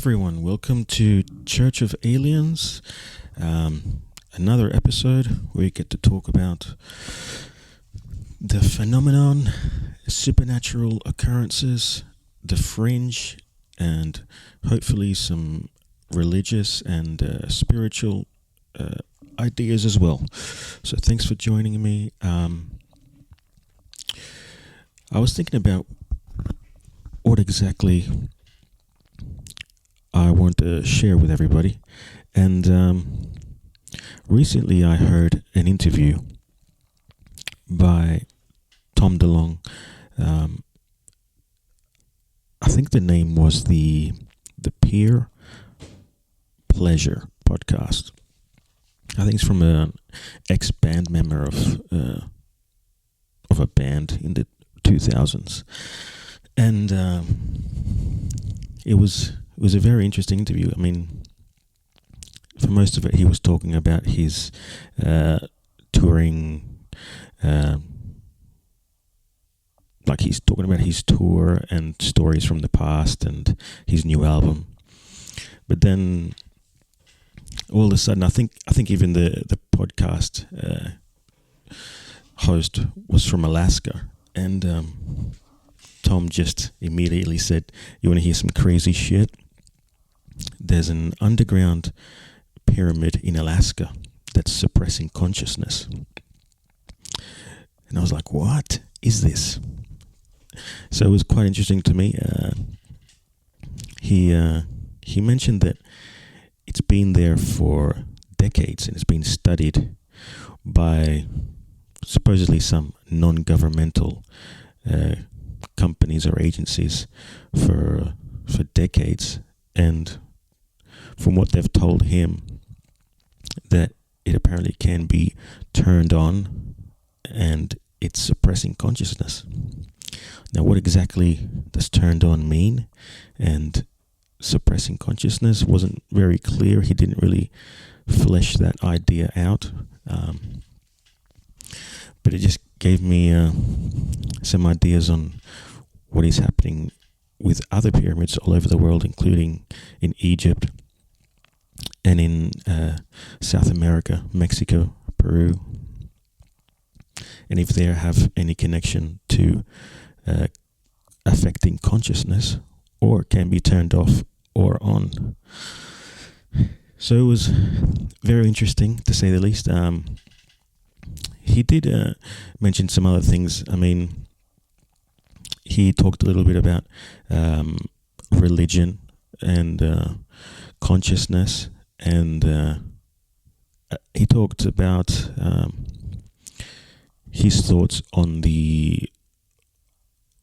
everyone, welcome to Church of Aliens, another episode where we get to talk about the phenomenon, supernatural occurrences, the fringe, and hopefully some religious and spiritual ideas as well. So thanks for joining me. I was thinking about what exactly I want to share with everybody, and recently I heard an interview by Tom DeLonge. I think the name was the Peer Pleasure podcast. I think it's from an ex-band member of a band in the 2000s, and it was a very interesting interview. I mean, for most of it, he was talking about his touring, like he's talking about his tour and stories from the past and his new album. But then, all of a sudden, I think even the podcast host was from Alaska, and Tom just immediately said, "You want to hear some crazy shit? There's an underground pyramid in Alaska that's suppressing consciousness." And I was like, what is this? So it was quite interesting to me. He mentioned that it's been there for decades and it's been studied by supposedly some non-governmental companies or agencies for decades, and from what they've told him, that it apparently can be turned on and it's suppressing consciousness. Now, what exactly does turned on mean? And suppressing consciousness wasn't very clear. He didn't really flesh that idea out. But it just gave me some ideas on what is happening with other pyramids all over the world, including in Egypt and in South America, Mexico, Peru, and if they have any connection to affecting consciousness or can be turned off or on. So it was very interesting, to say the least. He did mention some other things. I mean, he talked a little bit about religion and consciousness, and he talked about his thoughts on the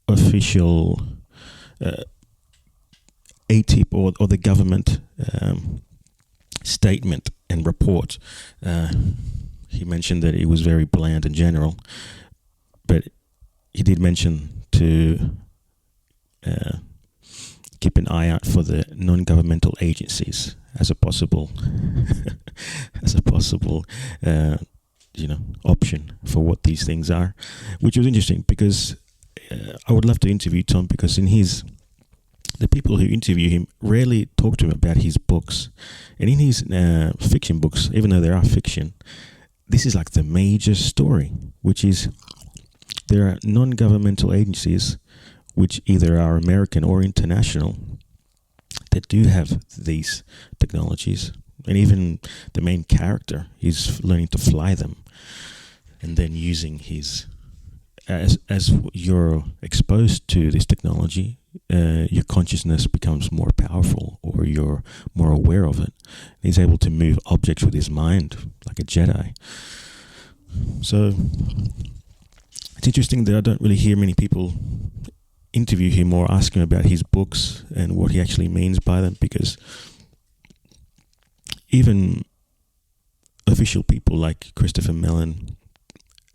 official ATIP or the government statement and report. He mentioned that it was very bland and general, but he did mention to keep an eye out for the non-governmental agencies as a possible option for what these things are, which was interesting because I would love to interview Tom, because the people who interview him rarely talk to him about his books, and in his fiction books, even though they are fiction, this is like the major story, which is there are non-governmental agencies, which either are American or international, that do have these technologies, and even the main character is learning to fly them, and then using his, as you're exposed to this technology, your consciousness becomes more powerful, or you're more aware of it. He's able to move objects with his mind like a Jedi. So it's interesting that I don't really hear many people interview him or ask him about his books and what he actually means by them, because even official people like Christopher Mellon,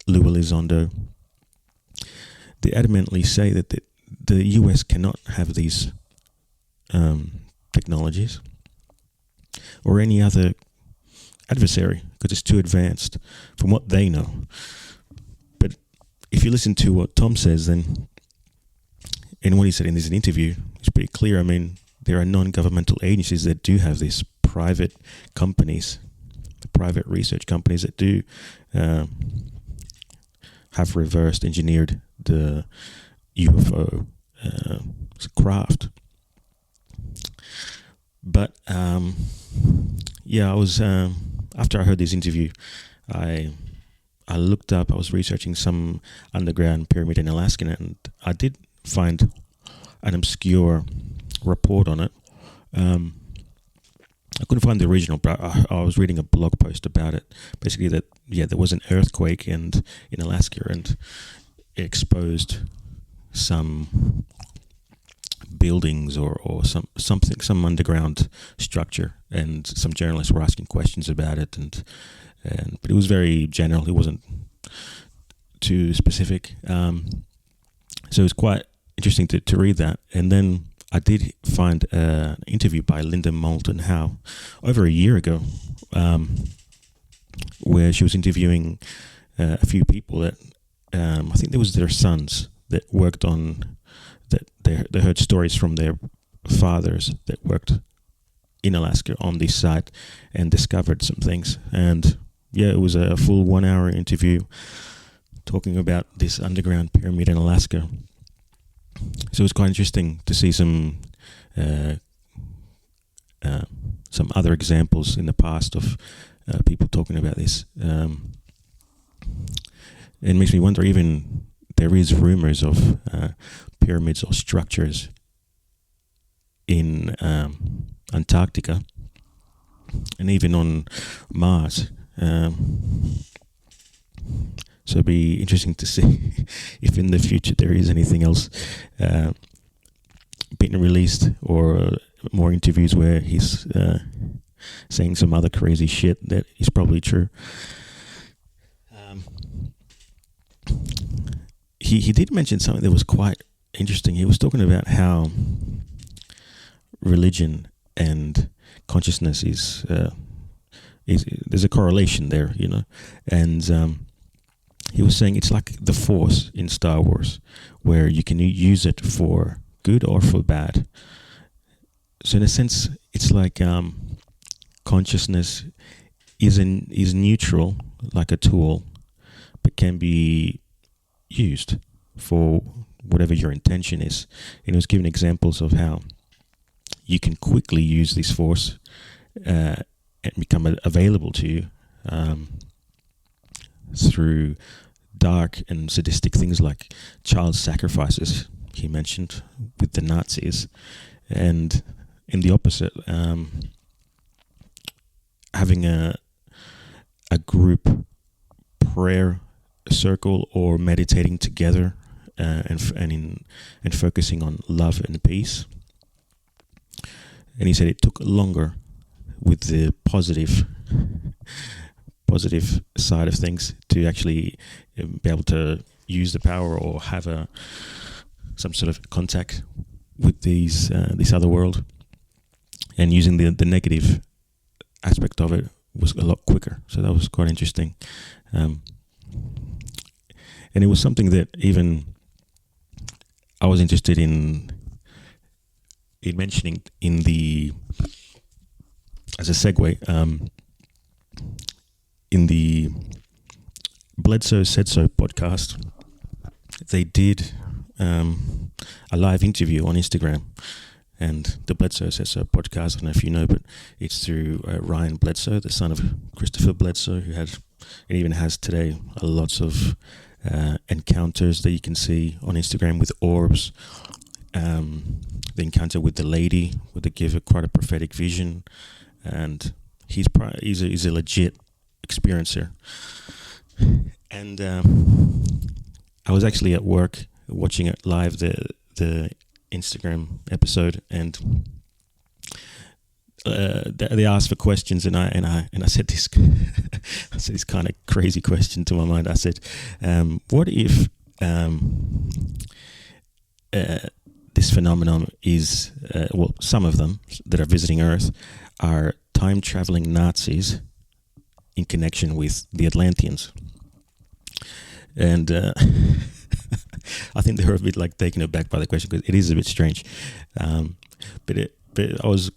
Lou Elizondo, they adamantly say that the US cannot have these technologies or any other adversary because it's too advanced from what they know. But if you listen to what Tom says, then, and what he said in this interview, it's pretty clear. I mean, there are non-governmental agencies that do have these private companies, private research companies that do have reversed engineered the UFO craft. But I was after I heard this interview, I looked up. I was researching some underground pyramid in Alaskan, and I did find an obscure report on it. I couldn't find the original, but I was reading a blog post about it. Basically, that there was an earthquake in Alaska, and it exposed some buildings or some underground structure, and some journalists were asking questions about it, but it was very general. It wasn't too specific, so it was quite interesting to read that. And then I did find an interview by Linda Moulton Howe over a year ago, where she was interviewing a few people that I think there was their sons that worked on that. They heard stories from their fathers that worked in Alaska on this site and discovered some things. And it was a full 1 hour interview talking about this underground pyramid in Alaska. So it was quite interesting to see some other examples in the past of people talking about this. It makes me wonder, even there is rumors of pyramids or structures in Antarctica and even on Mars. So it'd be interesting to see if in the future there is anything else being released, or more interviews where he's saying some other crazy shit that is probably true. He did mention something that was quite interesting. He was talking about how religion and consciousness is there's a correlation there, and he was saying it's like the Force in Star Wars, where you can use it for good or for bad. So in a sense, it's like consciousness is neutral, like a tool, but can be used for whatever your intention is. And he was giving examples of how you can quickly use this force and become available to you through dark and sadistic things like child sacrifices, he mentioned, with the Nazis. And in the opposite, having a group prayer circle or meditating together and focusing on love and peace. And he said it took longer with the positive side of things to actually be able to use the power or have some sort of contact with this other world, and using the negative aspect of it was a lot quicker. So that was quite interesting, and it was something that even I was interested in mentioning in the, as a segue, in the Bladsoe Said So podcast. They did a live interview on Instagram, and the Bladsoe Said So podcast, I don't know if you know, but it's through Ryan Bledsoe, the son of Christopher Bledsoe, who had and even has today lots of encounters that you can see on Instagram with orbs. The encounter with the lady, where they give quite a prophetic vision, and he's a legit experiencer. And I was actually at work watching it live, the Instagram episode, and they asked for questions, and I said this I said this kind of crazy question to my mind. I said, what if this phenomenon is some of them that are visiting Earth are time-traveling Nazis in connection with the Atlanteans? And I think they were a bit like taken aback by the question, because it is a bit strange. But but I was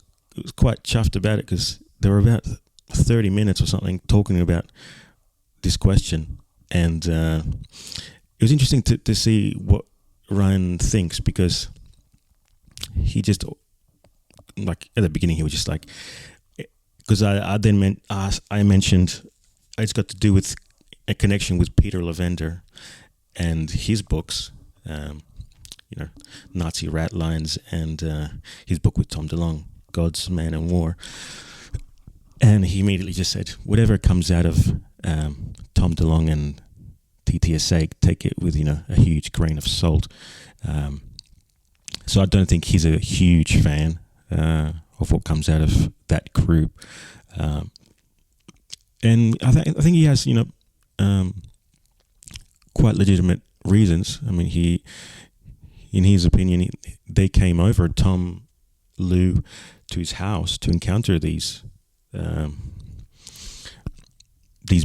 quite chuffed about it because there were about 30 minutes or something talking about this question, and it was interesting to see what Ryan thinks, because he just, like, at the beginning he was just like, because I then I mentioned it's got to do with a connection with Peter Lavender and his books, Nazi Rat Lines, and his book with Tom DeLonge, God's Man and War. And he immediately just said, whatever comes out of Tom DeLonge and ttsa, take it with a huge grain of salt. So I don't think he's a huge fan of what comes out of that group, and I think he has quite legitimate reasons. I mean, he, in his opinion, they came over, Tom, Lou, to his house to encounter these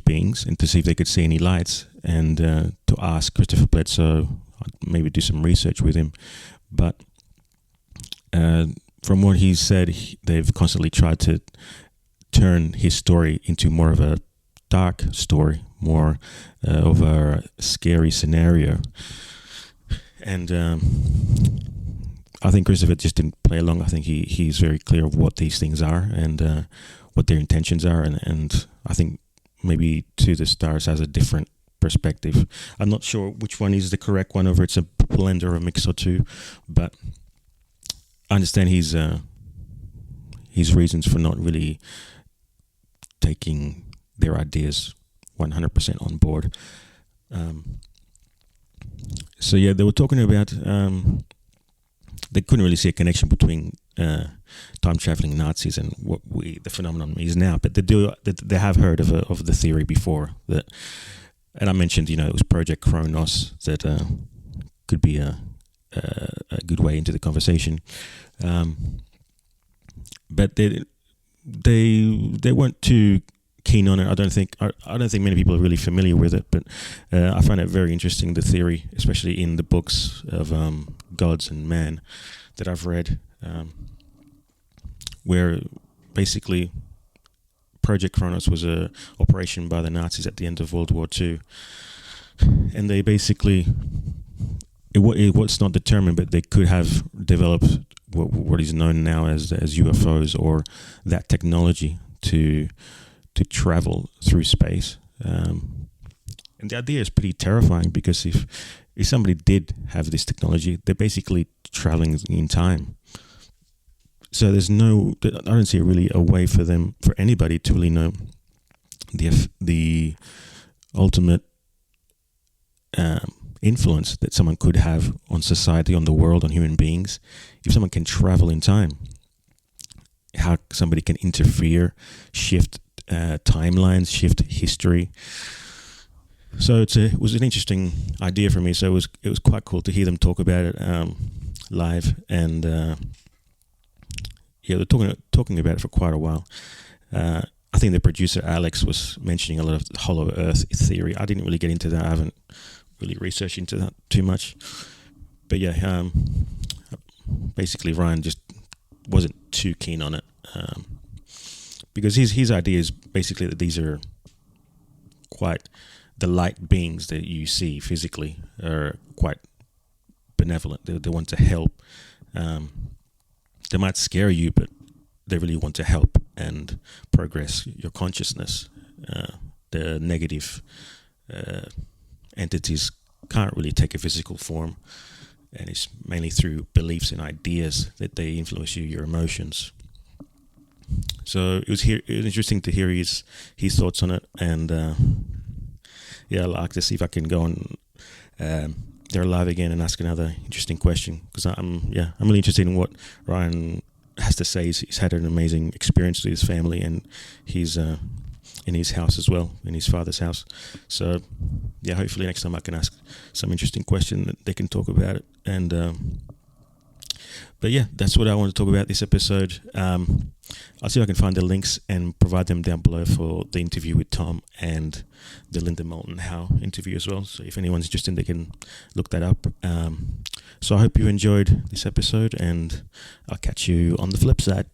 beings and to see if they could see any lights, and to ask Christopher Bledsoe, maybe do some research with him. But from what he said, they've constantly tried to turn his story into more of a dark story, more of a scary scenario. And I think Christopher just didn't play along. I think he's very clear of what these things are and what their intentions are. And I think maybe To the Stars has a different perspective. I'm not sure which one is the correct one, or it's a blend or a mix or two, but I understand his reasons for not really taking their ideas 100% on board. So yeah, they were talking about they couldn't really see a connection between time traveling Nazis and what the phenomenon is now, but they have heard of the theory before, that, and I mentioned it was Project Chronos, that could be a good way into the conversation, but they weren't too keen on it. I don't think many people are really familiar with it, but I find it very interesting, the theory, especially in the books of Gods and Man that I've read, where basically Project Chronos was a operation by the Nazis at the end of World War II, and they basically, it was not determined, but they could have developed what is known now as UFOs, or that technology to travel through space. And the idea is pretty terrifying, because if somebody did have this technology, they're basically traveling in time. So I don't see really a way for anybody to really know the ultimate influence that someone could have on society, on the world, on human beings. If someone can travel in time, how somebody can interfere, shift timelines, shift history. So it was an interesting idea for me. So it was quite cool to hear them talk about it live, and they're talking about it for quite a while. I think the producer Alex was mentioning a lot of hollow Earth theory. I didn't really get into that. I haven't really researched into that too much. But yeah, basically Ryan just wasn't too keen on it, because his idea is basically that these are quite, the light beings that you see physically are quite benevolent. They want to help. They might scare you, but they really want to help and progress your consciousness. The negative entities can't really take a physical form, and it's mainly through beliefs and ideas that they influence your emotions. So it was interesting to hear his thoughts on it, and I'd like to see if I can go on there live again and ask another interesting question, because I'm really interested in what Ryan has to say. He's had an amazing experience with his family, and he's in his house as well, in his father's house. So yeah, hopefully next time I can ask some interesting question that they can talk about it. And But yeah, that's what I want to talk about this episode. I'll see if I can find the links and provide them down below for the interview with Tom and the Linda Moulton Howe interview as well. So if anyone's interested, they can look that up. So I hope you enjoyed this episode, and I'll catch you on the flip side.